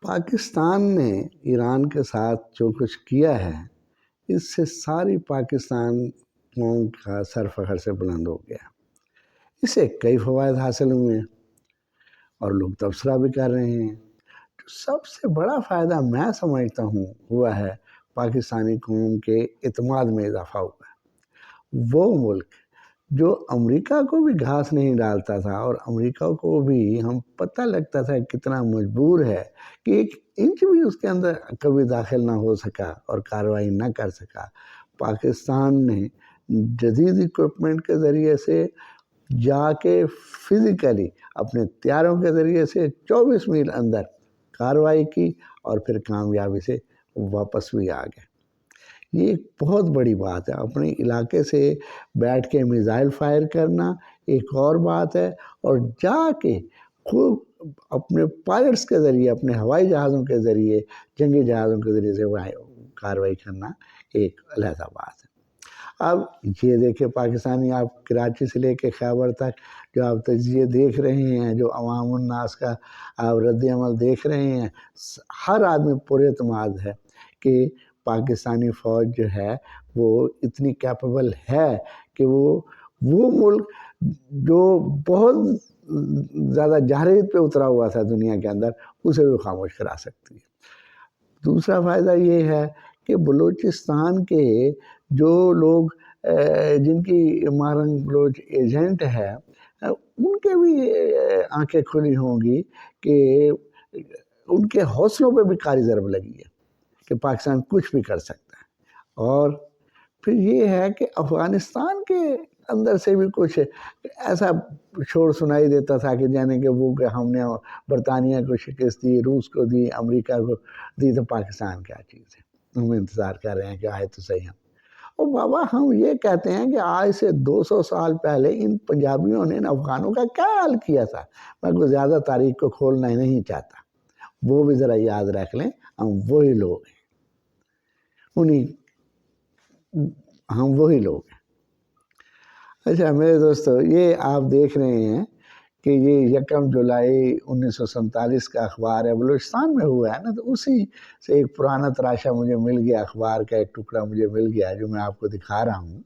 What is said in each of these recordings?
پاکستان نے ایران کے ساتھ جو کچھ کیا ہے اس سے ساری پاکستان قوم کا سر فخر سے بلند ہو گیا۔ اس سے کئی فوائد حاصل ہوئے ہیں اور لوگ تبصرہ بھی کر رہے ہیں۔ جو سب سے بڑا فائدہ میں سمجھتا ہوں ہوا ہے پاکستانی قوم کے اعتماد میں اضافہ ہوا ہے۔ وہ ملک جو امریکہ کو بھی گھاس نہیں ڈالتا تھا اور امریکہ کو بھی ہم پتہ لگتا تھا کتنا مجبور ہے کہ ایک انچ بھی اس کے اندر کبھی داخل نہ ہو سکا اور کارروائی نہ کر سکا، پاکستان نے جدید اکوپمنٹ کے ذریعے سے جا کے فزیکلی اپنے طیاروں کے ذریعے سے 24 میل اندر کارروائی کی اور پھر کامیابی سے واپس بھی آ گئے۔ یہ ایک بہت بڑی بات ہے۔ اپنے علاقے سے بیٹھ کے میزائل فائر کرنا ایک اور بات ہے، اور جا کے خوب اپنے پائلٹس کے ذریعے، اپنے ہوائی جہازوں کے ذریعے، جنگی جہازوں کے ذریعے سے کارروائی کرنا ایک علیحدہ بات ہے۔ اب یہ دیکھیں پاکستانی، آپ کراچی سے لے کے خیبر تک جو آپ تجزیے دیکھ رہے ہیں، جو عوام الناس کا آپ رد عمل دیکھ رہے ہیں، ہر آدمی پر اعتماد ہے کہ پاکستانی فوج جو ہے وہ اتنی کیپیبل ہے کہ وہ ملک جو بہت زیادہ جارحیت پہ اترا ہوا تھا دنیا کے اندر، اسے بھی خاموش کرا سکتی ہے۔ دوسرا فائدہ یہ ہے کہ بلوچستان کے جو لوگ جن کی مارنگ بلوچ ایجنٹ ہے، ان کے بھی آنکھیں کھلی ہوں گی کہ ان کے حوصلوں پہ بھی کاری ضرب لگی ہے کہ پاکستان کچھ بھی کر سکتا ہے۔ اور پھر یہ ہے کہ افغانستان کے اندر سے بھی کچھ ایسا شور سنائی دیتا تھا کہ جانے کہ وہ کہ ہم نے برطانیہ کو شکست دی، روس کو دی، امریکہ کو دی، تو پاکستان کیا چیز ہے؟ ہم انتظار کر رہے ہیں کہ آئے تو صحیح ہم۔ اور بابا ہم یہ کہتے ہیں کہ آج سے 200 سال پہلے ان پنجابیوں نے ان افغانوں کا کیا حال کیا تھا؟ میں کوئی زیادہ تاریخ کو کھولنا ہی نہیں چاہتا، وہ بھی ذرا یاد رکھ لیں، ہم وہی لوگ ہیں، ہم وہی لوگ ہیں۔ اچھا میرے دوستو، یہ آپ دیکھ رہے ہیں کہ یہ 1 جولائی 1947 کا اخبار ہے، بلوچستان میں ہوا ہے نا، تو اسی سے ایک پرانا تراشا مجھے مل گیا، اخبار کا ایک ٹکڑا مجھے مل گیا جو میں آپ کو دکھا رہا ہوں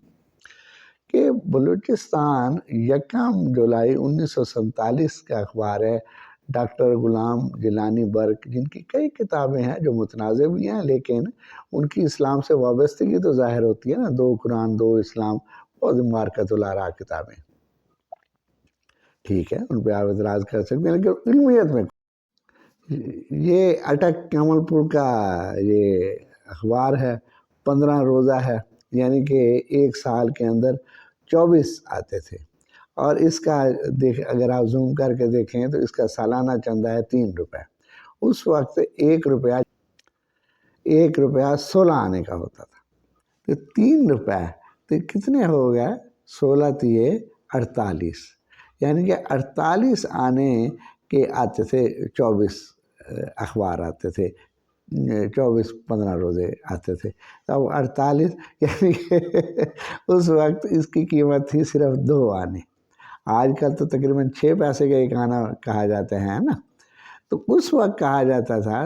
کہ بلوچستان 1 جولائی 1947 کا اخبار ہے۔ ڈاکٹر غلام جیلانی برق، جن کی کئی کتابیں ہیں جو متنازع بھی ہیں، لیکن ان کی اسلام سے وابستگی تو ظاہر ہوتی ہے نا، 2 قرآن 2 اسلام، بہت مبارکۃ الآراء کتابیں، ٹھیک ہے، ان پہ آپ اعتراض کر سکتے ہیں، لیکن علمیت میں یہ اٹک کمل پور کا یہ اخبار ہے، 15 روزہ ہے، یعنی کہ 1 سال کے اندر 24 آتے تھے، اور اس کا اگر آپ زوم کر کے دیکھیں تو اس کا سالانہ چندہ ہے 3 روپے۔ اس وقت 1 روپیہ 16 آنے کا ہوتا تھا، تو 3 روپے تو کتنے ہو گئے؟ 16 تیے 48، یعنی کہ 48 آنے کے آتے تھے، 24 اخبار آتے تھے، 24 15 روزے آتے تھے، اب 48، یعنی کہ اس وقت اس کی قیمت تھی صرف 2 آنے۔ آج کل تو تقریباً 6 پیسے کا 1 آنا کہا جاتا ہے نا، تو اس وقت کہا جاتا تھا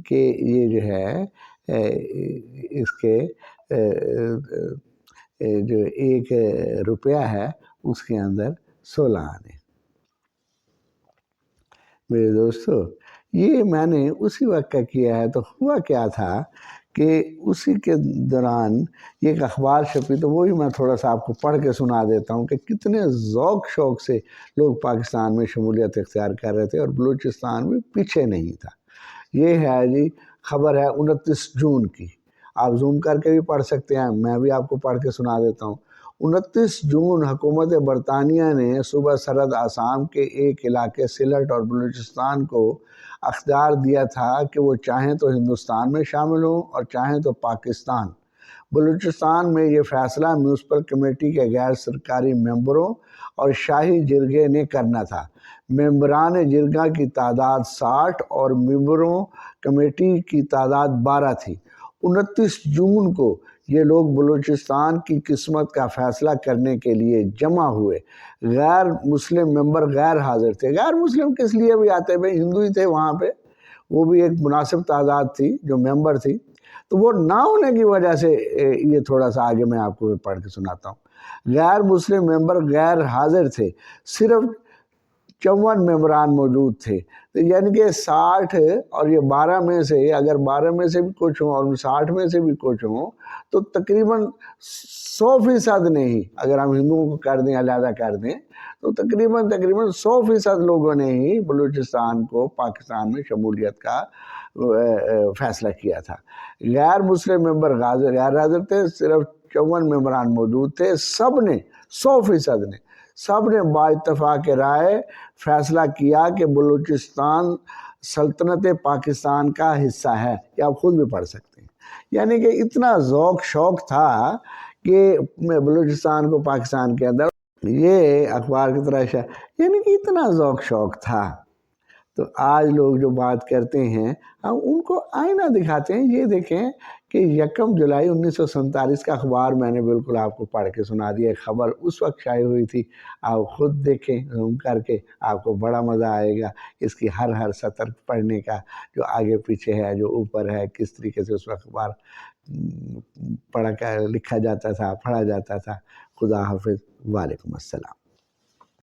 کہ یہ جو ہے اس کے جو 1 روپیہ ہے اس کے اندر 16 آنے۔ میرے دوستو، یہ میں نے اسی وقت کا کیا ہے، تو ہوا کیا تھا کہ اسی کے دوران یہ ایک اخبار چھپی، تو وہی میں تھوڑا سا آپ کو پڑھ کے سنا دیتا ہوں کہ کتنے ذوق شوق سے لوگ پاکستان میں شمولیت اختیار کر رہے تھے، اور بلوچستان بھی پیچھے نہیں تھا۔ یہ ہے جی خبر ہے 29 جون کی، آپ زوم کر کے بھی پڑھ سکتے ہیں، میں بھی آپ کو پڑھ کے سنا دیتا ہوں۔ 29 جون حکومت برطانیہ نے صوبہ سرحد آسام کے ایک علاقے سلٹ اور بلوچستان کو اختیار دیا تھا کہ وہ چاہیں تو ہندوستان میں شامل ہوں اور چاہیں تو پاکستان۔ بلوچستان میں یہ فیصلہ میونسپل کمیٹی کے غیر سرکاری ممبروں اور شاہی جرگے نے کرنا تھا۔ ممبران جرگہ کی تعداد 60 اور ممبروں کمیٹی کی تعداد 12 تھی۔ 29 جون کو یہ لوگ بلوچستان کی قسمت کا فیصلہ کرنے کے لیے جمع ہوئے۔ غیر مسلم ممبر غیر حاضر تھے۔ غیر مسلم کس لیے بھی آتے؟ بھائی ہندو ہی تھے وہاں پہ، وہ بھی ایک مناسب تعداد تھی جو ممبر تھی، تو وہ نہ ہونے کی وجہ سے یہ تھوڑا سا آگے میں آپ کو پڑھ کے سناتا ہوں۔ غیر مسلم ممبر غیر حاضر تھے، صرف 54 ممبران موجود تھے، تو یعنی کہ 60 اور یہ 12 میں سے، اگر 12 میں سے بھی کچھ ہوں اور 60 میں سے بھی کچھ ہوں تو تقریباً 100% نہیں، اگر ہم ہندوؤں کو کر دیں علیحدہ کر دیں تو تقریباً 100% لوگوں نے ہی بلوچستان کو پاکستان میں شمولیت کا فیصلہ کیا تھا۔ غیر مسلم ممبر غیر حاضر تھے، صرف 54 ممبران موجود تھے، سب نے 100% نے سب نے با اتفاق رائے فیصلہ کیا کہ بلوچستان سلطنت پاکستان کا حصہ ہے۔ یہ آپ خود بھی پڑھ سکتے ہیں، یعنی کہ اتنا ذوق شوق تھا کہ بلوچستان کو پاکستان کے اندر، یہ اخبار کی طرح یعنی کہ اتنا ذوق شوق تھا۔ تو آج لوگ جو بات کرتے ہیں ہم ان کو آئینہ دکھاتے ہیں۔ یہ دیکھیں کہ 1 جولائی 1947 کا اخبار میں نے بالکل آپ کو پڑھ کے سنا دیا، خبر اس وقت شائع ہوئی تھی، آپ خود دیکھیں زوم کر کے، آپ کو بڑا مزہ آئے گا اس کی ہر سطر پڑھنے کا، جو آگے پیچھے ہے، جو اوپر ہے، کس طریقے سے اس وقت اخبار لکھا جاتا تھا، پڑھا جاتا تھا۔ خدا حافظ، وعلیکم السلام۔